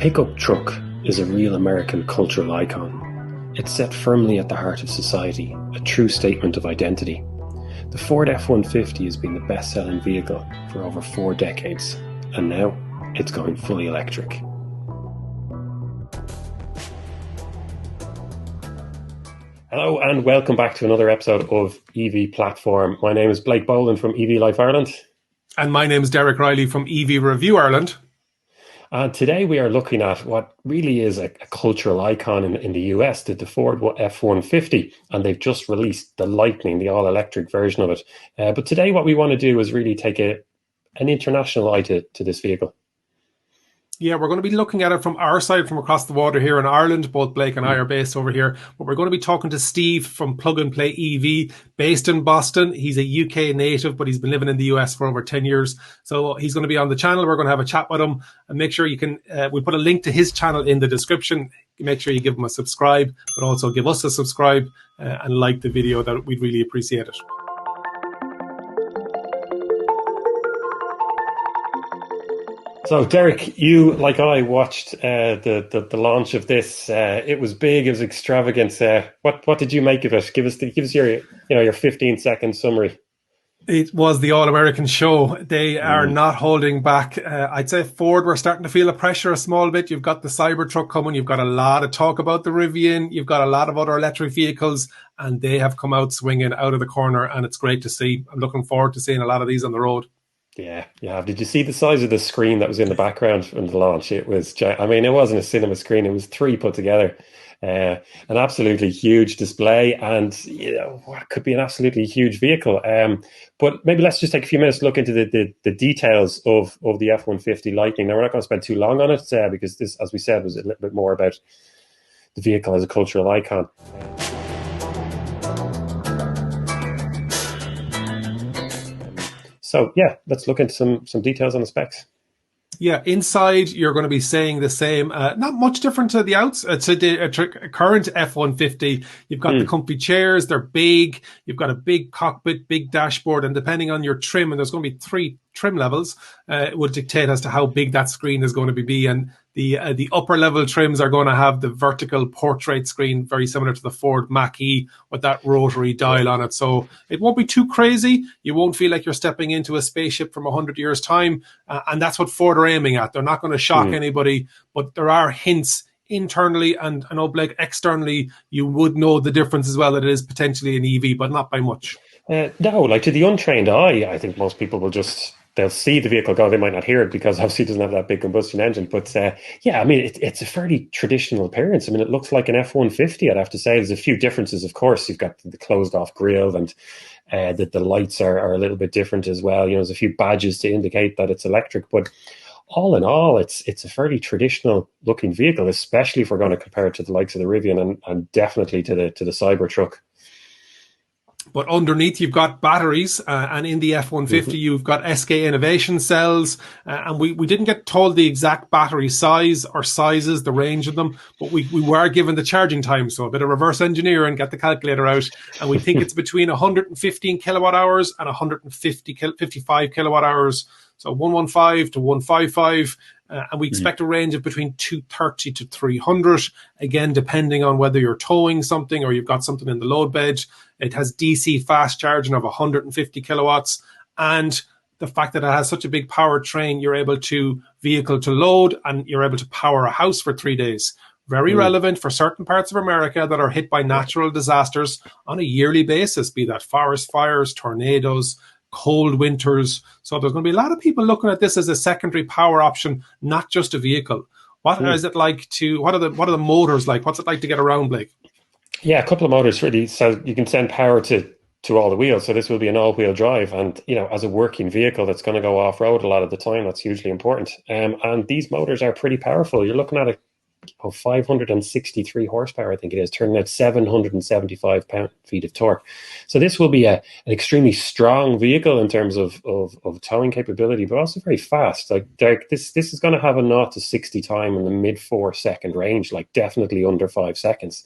pickup truck is a real American cultural icon. It's set firmly at the heart of society, a true statement of identity. The Ford F-150 has been the best-selling vehicle for over 4 decades, and now it's going fully electric. Hello and welcome back to another episode of EV Platform. My name is Blake Boland from EV Life Ireland. And my name is Derek Riley from EV Review Ireland. And today we are looking at what really is a cultural icon in the US, the Ford F-150. And they've just released the Lightning, the all-electric version of it. But today what we want to do is really take an international eye to this vehicle. Yeah, we're going to be looking at it from our side, from across the water here in Ireland. Both Blake and I are based over here. But we're going to be talking to Steve from Plug and Play EV, based in Boston. He's a UK native, but he's been living in the US for over 10 years. So he's going to be on the channel. We're going to have a chat with him. And make sure you can, we'll put a link to his channel in the description. Make sure you give him a subscribe, but also give us a subscribe and like the video. That we'd really appreciate it. So, Derek, you, like I, watched the launch of this. It was big, it was extravagant. What did you make of it? Give us your 15-second summary. It was the all-American show. They are not holding back. I'd say Ford, we're starting to feel the pressure a small bit. You've got the Cybertruck coming. You've got a lot of talk about the Rivian. You've got a lot of other electric vehicles, and they have come out swinging out of the corner, and it's great to see. I'm looking forward to seeing a lot of these on the road. Yeah, you have. Did you see the size of the screen that was in the background in the launch? It was, I mean, it wasn't a cinema screen. It was 3 put together. An absolutely huge display, and what could be an absolutely huge vehicle. But maybe let's just take a few minutes to look into the details of the F-150 Lightning. Now, we're not going to spend too long on it because this, as we said, was a little bit more about the vehicle as a cultural icon. So yeah, let's look into some details on the specs. Yeah, inside you're going to be saying the same. Not much different to the to the current F-150. You've got the comfy chairs; they're big. You've got a big cockpit, big dashboard, and depending on your trim, and there's going to be 3 trim levels, it will dictate as to how big that screen is going to be. And the upper level trims are going to have the vertical portrait screen, very similar to the Ford Mach-E with that rotary dial on it. So it won't be too crazy. You won't feel like you're stepping into a spaceship from 100 years' time. And that's what Ford are aiming at. They're not going to shock anybody, but there are hints internally, and I know, Blake, externally, you would know the difference as well, that it is potentially an EV, but not by much. No, like to the untrained eye, I think most people will they'll see the vehicle go. They might not hear it because obviously it doesn't have that big combustion engine. But yeah, I mean, it's a fairly traditional appearance. I mean, it looks like an F-150, I'd have to say. There's a few differences, of course. You've got the closed-off grille, and the lights are a little bit different as well. There's a few badges to indicate that it's electric. But all in all, it's a fairly traditional-looking vehicle, especially if we're going to compare it to the likes of the Rivian and definitely to the Cybertruck. But underneath, you've got batteries, and in the F-150, you've got SK Innovation cells. And we didn't get told the exact battery size or sizes, the range of them, but we were given the charging time. So a bit of reverse engineering, get the calculator out. And we think it's between 115 kilowatt hours and 55 kilowatt hours. So 115 to 155. And we expect a range of between 230 to 300, again, depending on whether you're towing something or you've got something in the load bed. It has DC fast charging of 150 kilowatts. And the fact that it has such a big powertrain, you're able to vehicle to load, and you're able to power a house for 3 days. Very relevant for certain parts of America that are hit by natural disasters on a yearly basis, be that forest fires, tornadoes, cold winters. So there's going to be a lot of people looking at this as a secondary power option, not just a vehicle. What is it like what are the motors like? What's it like to get around, Blake? Yeah, a couple of motors really. So you can send power to all the wheels. So this will be an all-wheel drive, and as a working vehicle that's going to go off-road a lot of the time, that's hugely important. And these motors are pretty powerful. You're looking at 563 horsepower, I think it is, turning out 775 pound-feet of torque. So this will be an extremely strong vehicle in terms of towing capability, but also very fast. Like, Derek, this is going to have a 0 to 60 time in the mid 4-second range, like definitely under 5 seconds.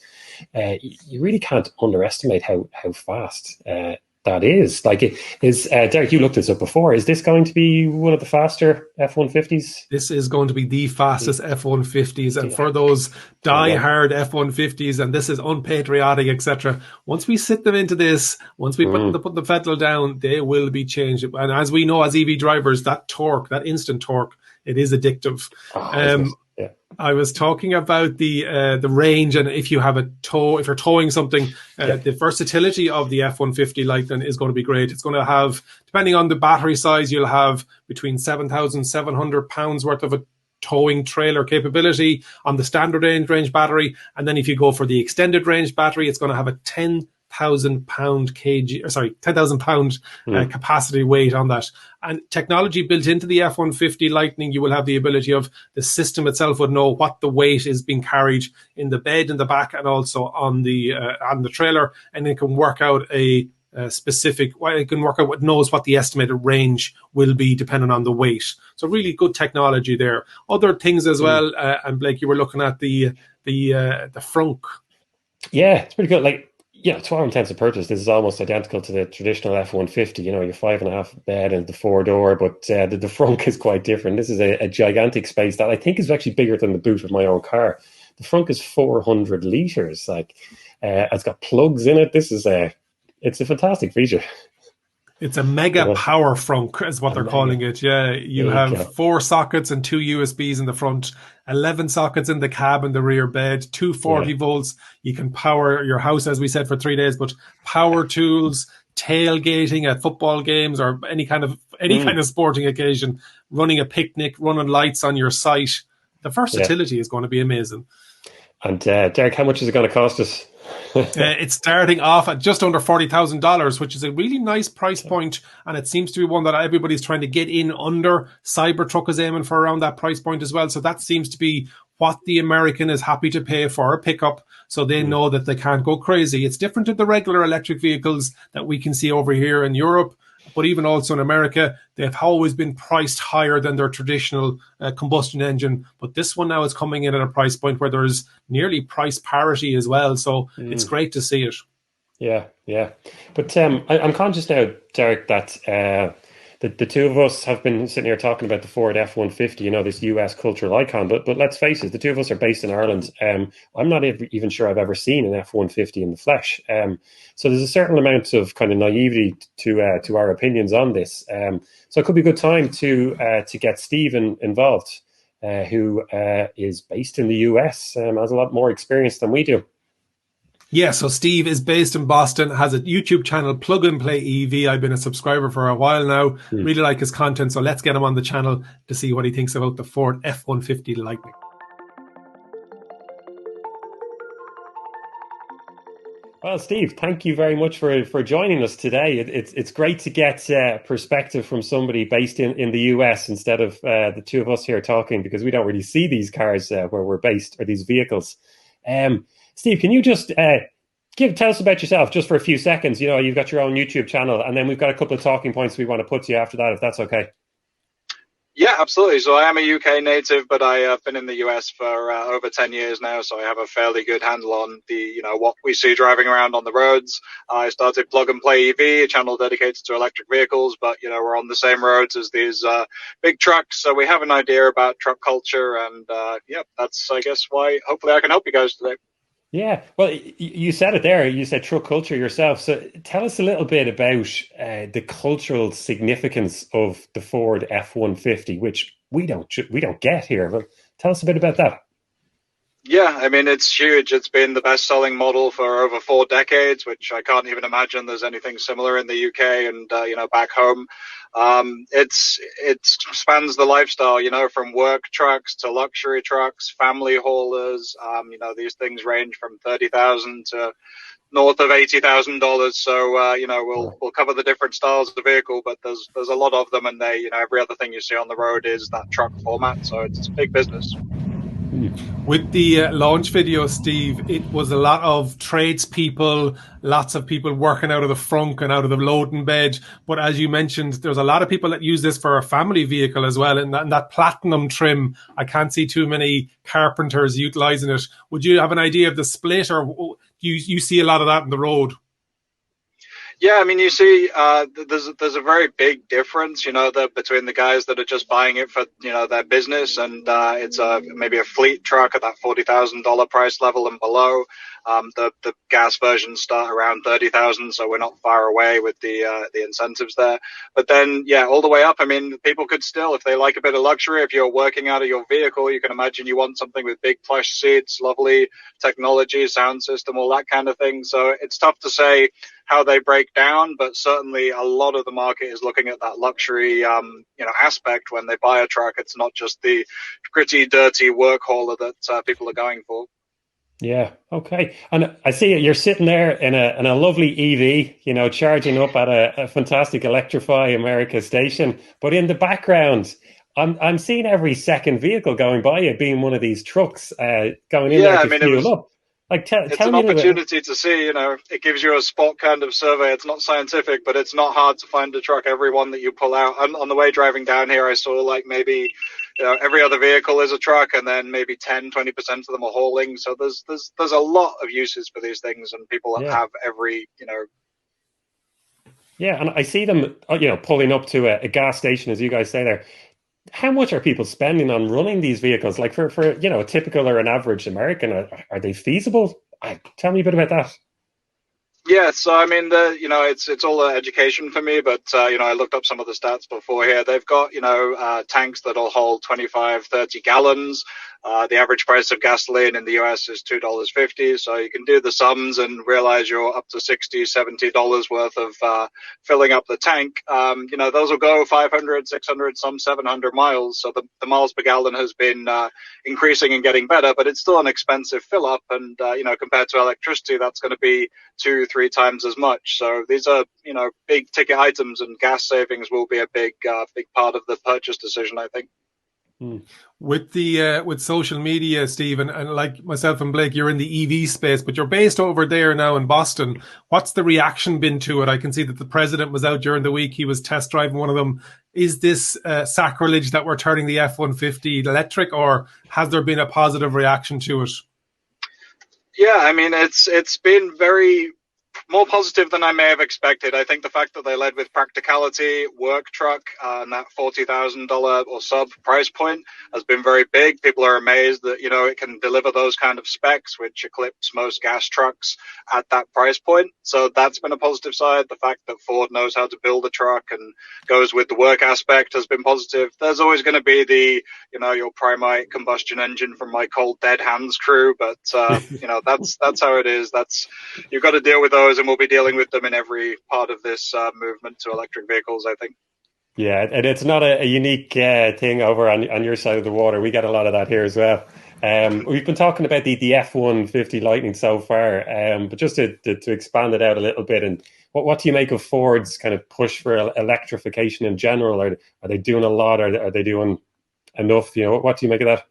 You really can't underestimate how fast that That is like it is. Derek, you looked this up before. Is this going to be one of the faster F-150s? This is going to be the fastest F-150s. And for There those you go. die-hard F-150s, and this is unpatriotic, etc., once we sit them into this, once we put the pedal down, they will be changed. And as we know, as EV drivers, that torque, that instant torque, it is addictive. Oh, isn't it? Yeah. I was talking about the range, and if you have if you're towing something, the versatility of the F-150 Lightning is going to be great. It's going to have, depending on the battery size, you'll have between 7,700 pounds worth of a towing trailer capability on the standard range battery, and then if you go for the extended range battery, it's going to have a 10,000 pound capacity weight on that. And technology built into the F-150 Lightning, you will have the ability of the system itself would know what the weight is being carried in the bed in the back and also on the trailer, and it can work out it can work out what knows what the estimated range will be depending on the weight. So really good technology there. Other things as well, and Blake, you were looking at the frunk. Yeah, it's pretty good. Like, to our intents and purposes, this is almost identical to the traditional F-150. Your 5.5 bed and the 4-door, but the frunk is quite different. This is a gigantic space that I think is actually bigger than the boot of my own car. The frunk is 400 litres. Like, it's got plugs in it. It's a fantastic feature. It's a mega power frunk, is what they're calling it. Yeah, you have 4 sockets and 2 USBs in the front, 11 sockets in the cab and the rear bed, 240 volts. You can power your house, as we said, for 3 days, but power tools, tailgating at football games or any kind of sporting occasion, running a picnic, running lights on your site. The versatility is going to be amazing. And Derek, how much is it going to cost us? It's starting off at just under $40,000, which is a really nice price point, and it seems to be one that everybody's trying to get in under. Cybertruck is aiming for around that price point as well, so that seems to be what the American is happy to pay for a pickup, so they know that they can't go crazy. It's different to the regular electric vehicles that we can see over here in Europe, but even also in America, they've always been priced higher than their traditional combustion engine. But this one now is coming in at a price point where there's nearly price parity as well. So it's great to see it. Yeah. But I'm conscious now, Derek, that the two of us have been sitting here talking about the Ford F-150, this US cultural icon. But let's face it, the two of us are based in Ireland. I'm not even sure I've ever seen an F-150 in the flesh. So there's a certain amount of kind of naivety to our opinions on this. So it could be a good time to get Stephen involved, who is based in the US, has a lot more experience than we do. Yeah, so Steve is based in Boston, has a YouTube channel, Plug and Play EV. I've been a subscriber for a while now. Really like his content, so let's get him on the channel to see what he thinks about the Ford F-150 Lightning. Well, Steve, thank you very much for joining us today. It's great to get perspective from somebody based in the US instead of the two of us here talking, because we don't really see these cars where we're based, or these vehicles. Steve, can you just tell us about yourself just for a few seconds? You've got your own YouTube channel, and then we've got a couple of talking points we want to put to you after that, if that's okay. Yeah, absolutely. So I am a UK native, but I have been in the US for over 10 years now, so I have a fairly good handle on what we see driving around on the roads. I started Plug and Play EV, a channel dedicated to electric vehicles, but we're on the same roads as these big trucks, so we have an idea about truck culture, and that's, I guess, why hopefully I can help you guys today. Yeah, well, you said it there. You said truck culture yourself. So tell us a little bit about the cultural significance of the Ford F-150, which we don't get here. But tell us a bit about that. Yeah, I mean, it's huge. It's been the best-selling model for over 4 decades, which I can't even imagine there's anything similar in the UK and back home. It spans the lifestyle, from work trucks to luxury trucks, family haulers. These things range from $30,000 to north of $80,000. So we'll cover the different styles of the vehicle, but there's a lot of them, and every other thing you see on the road is that truck format. So it's big business. With the launch video, Steve, it was a lot of tradespeople, lots of people working out of the frunk and out of the loading bed. But as you mentioned, there's a lot of people that use this for a family vehicle as well. And that platinum trim, I can't see too many carpenters utilizing it. Would you have an idea of the split, or you see a lot of that on the road? Yeah, I mean, you see, there's a very big difference, between the guys that are just buying it for, their business, and it's maybe a fleet truck at that $40,000 price level and below. The gas versions start around 30,000, so we're not far away with the incentives there. But then, yeah, all the way up. I mean, people could still, if they like a bit of luxury, if you're working out of your vehicle, you can imagine you want something with big plush seats, lovely technology, sound system, all that kind of thing. So it's tough to say how they break down, but certainly a lot of the market is looking at that luxury, aspect when they buy a truck. It's not just the gritty, dirty work hauler that people are going for. Yeah. Okay. And I see you're sitting there in a lovely EV, charging up at a fantastic Electrify America station. But in the background, I'm seeing every second vehicle going by it being one of these trucks going in there Yeah, I to mean, fuel up. Like, it's tell an me a little bit. opportunity to see, it gives you a spot kind of survey. It's not scientific, but it's not hard to find a truck, every one that you pull out. On the way driving down here, I saw like maybe every other vehicle is a truck, and then maybe 10-20% of them are hauling. So there's a lot of uses for these things, and people Yeah. have every. Yeah. And I see them, pulling up to a gas station, as you guys say there. How much are people spending on running these vehicles? Like for a typical or an average American, are they feasible? Tell me a bit about that. Yeah, so I mean, it's all education for me, but I looked up some of the stats before here. They've got tanks that'll hold 25, 30 gallons. The average price of gasoline in the US is $2.50, so you can do the sums and realize you're up to $60, $70 worth of filling up the tank. Those will go 500, 600, some 700 miles. So the miles per gallon has been increasing and getting better, but it's still an expensive fill up, and compared to electricity, that's going to be 2-3 times as much. So these are big ticket items, and gas savings will be a big part of the purchase decision, I think. With the with social media, Steve, and like myself and Blake, you're in the EV space, but you're based over there now in Boston. What's the reaction been to it? I can see that the president was out during the week. He was test driving one of them. Is this sacrilege that we're turning the F-150 electric, or has there been a positive reaction to it? Yeah, I mean, it's been very more positive than I may have expected. I think the fact that they led with practicality, work truck, and that $40,000 or sub price point has been very big. People are amazed that, it can deliver those kind of specs, which eclipse most gas trucks at that price point. So that's been a positive side. The fact that Ford knows how to build a truck and goes with the work aspect has been positive. There's always going to be the, your Primite combustion engine from my cold dead hands crew, but, that's how it is. You've got to deal with those, and we'll be dealing with them in every part of this movement to electric vehicles, I think. Yeah, and it's not a unique thing over on your side of the water. We get a lot of that here as well. We've been talking about the F-150 Lightning so far, but just to expand it out a little bit, and what do you make of Ford's kind of push for electrification in general? Are they doing a lot? Are they doing enough? What do you make of that?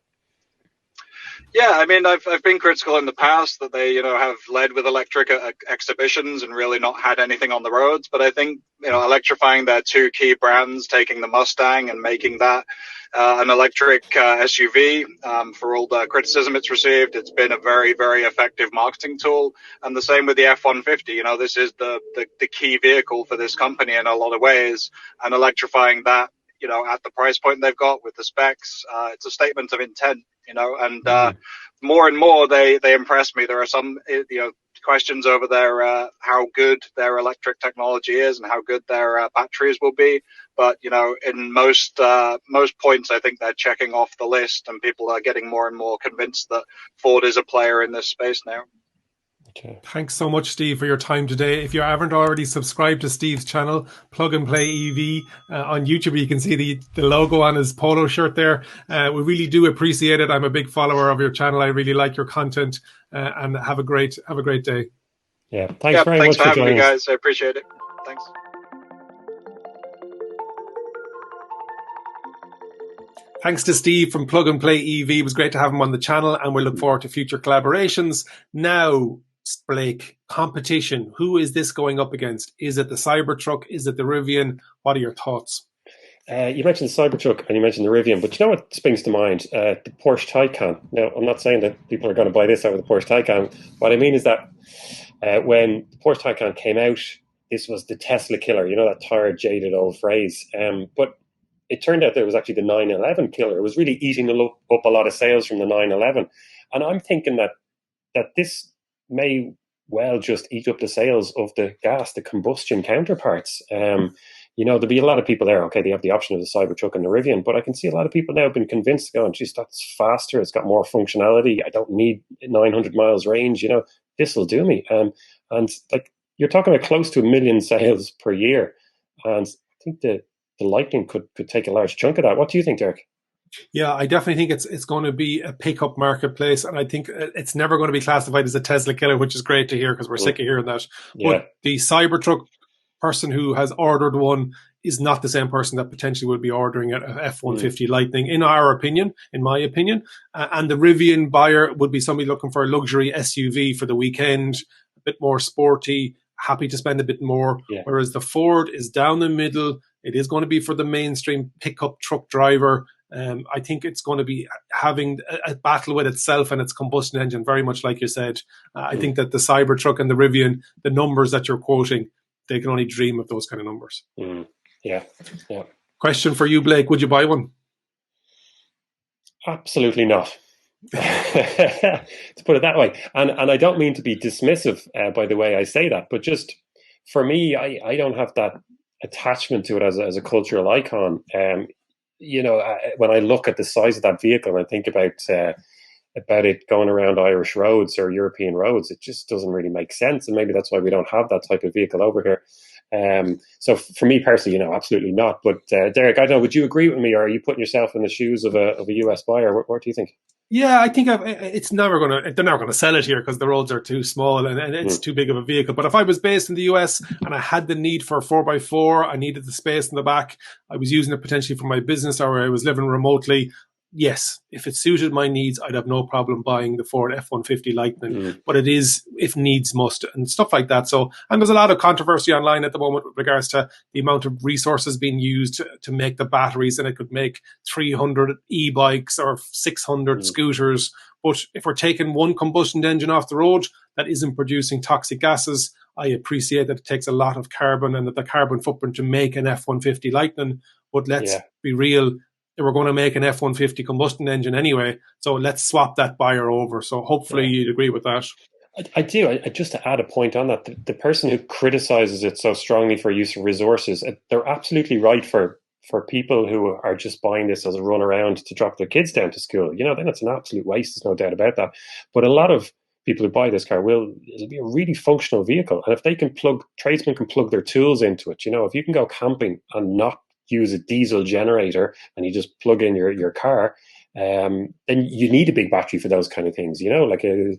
Yeah, I mean, I've been critical in the past that they, have led with electric exhibitions and really not had anything on the roads. But I think, electrifying their two key brands, taking the Mustang and making that an electric SUV, for all the criticism it's received, it's been a very, very effective marketing tool. And the same with the F-150. This is the key vehicle for this company in a lot of ways, and electrifying that, at the price point they've got with the specs, it's a statement of intent. And more and more they impress me. There are some questions over there how good their electric technology is and how good their batteries will be. But in most points, I think they're checking off the list, and people are getting more and more convinced that Ford is a player in this space now. Okay. Thanks so much, Steve, for your time today. If you haven't already subscribed to Steve's channel, Plug and Play EV on YouTube, you can see the logo on his polo shirt there. We really do appreciate it. I'm a big follower of your channel. I really like your content, and have a great day. Yeah, thanks very much for having joining me, guys. I appreciate it. Thanks. Thanks to Steve from Plug and Play EV. It was great to have him on the channel, and we look forward to future collaborations. Now, Blake, competition. Who is this going up against? Is it the Cybertruck? Is it the Rivian? What are your thoughts? You mentioned the Cybertruck and you mentioned the Rivian, but you know what springs to mind? The Porsche Taycan. Now, I'm not saying that people are going to buy this over the Porsche Taycan. What I mean is that when the Porsche Taycan came out, this was the Tesla killer, that tired, jaded old phrase. But it turned out that it was actually the 911 killer. It was really eating up a lot of sales from the 911. And I'm thinking that this may well just eat up the sales of the combustion counterparts. There'll be a lot of people there. Okay, they have the option of the Cybertruck and the Rivian, but I can see a lot of people now have been convinced, going, geez, that's faster. It's got more functionality. I don't need 900 miles range. This will do me. And like you're talking about close to 1 million sales per year. And I think the Lightning could take a large chunk of that. What do you think, Derek? Yeah, I definitely think it's going to be a pickup marketplace, and I think it's never going to be classified as a Tesla killer, which is great to hear because we're sick of hearing that. Yeah. But the Cybertruck person who has ordered one is not the same person that potentially would be ordering an F-150 Lightning, in my opinion. And the Rivian buyer would be somebody looking for a luxury SUV for the weekend, a bit more sporty, happy to spend a bit more. Yeah. Whereas the Ford is down the middle. It is going to be for the mainstream pickup truck driver. I think it's going to be having a battle with itself and its combustion engine, very much like you said. I think that the Cybertruck and the Rivian, the numbers that you're quoting, they can only dream of those kind of numbers. Yeah. Question for you, Blake. Would you buy one? Absolutely not. To put it that way. And I don't mean to be dismissive by the way I say that, but just for me, I don't have that attachment to it as a cultural icon. When I look at the size of that vehicle and I think about it going around Irish roads or European roads, it just doesn't really make sense. And maybe that's why we don't have that type of vehicle over here. So for me personally, absolutely not. But Derek, I don't know, would you agree with me, or are you putting yourself in the shoes of a US buyer? What do you think? Yeah, I think they're never going to sell it here because the roads are too small and it's too big of a vehicle. But if I was based in the US and I had the need for a 4x4, I needed the space in the back, I was using it potentially for my business, or I was living remotely, yes, if it suited my needs, I'd have no problem buying the Ford F-150 Lightning. But it is if needs must and stuff like that. So, and there's a lot of controversy online at the moment with regards to the amount of resources being used to make the batteries, and it could make 300 e-bikes or 600 scooters. But if we're taking one combustion engine off the road that isn't producing toxic gases, I appreciate that it takes a lot of carbon and that the carbon footprint to make an F-150 Lightning. But let's be real. We're going to make an F-150 combustion engine anyway, so let's swap that buyer over. So hopefully you'd agree with that. I do. Just to add a point on that, the person who criticizes it so strongly for use of resources, they're absolutely right for people who are just buying this as a run around to drop their kids down to school. Then it's an absolute waste. There's no doubt about that. But a lot of people who buy this car it'll be a really functional vehicle. And if they can tradesmen can plug their tools into it, if you can go camping and not use a diesel generator and you just plug in your car, then you need a big battery for those kind of things. Like a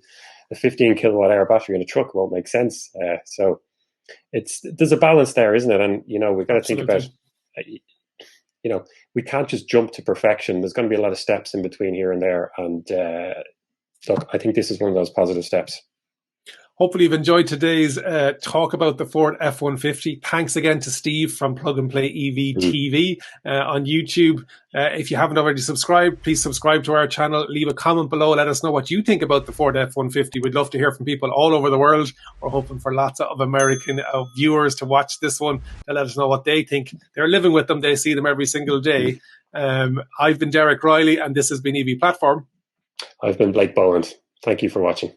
15 kilowatt hour battery in a truck won't make sense. So there's a balance there, isn't it? And we've got to think about, we can't just jump to perfection. There's going to be a lot of steps in between here and there. And look, I think this is one of those positive steps. Hopefully you've enjoyed today's talk about the Ford F-150. Thanks again to Steve from Plug and Play EV TV on YouTube. If you haven't already subscribed, please subscribe to our channel. Leave a comment below. Let us know what you think about the Ford F-150. We'd love to hear from people all over the world. We're hoping for lots of American viewers to watch this one to let us know what they think. They're living with them. They see them every single day. I've been Derek Riley, and this has been EV Platform. I've been Blake Boland. Thank you for watching.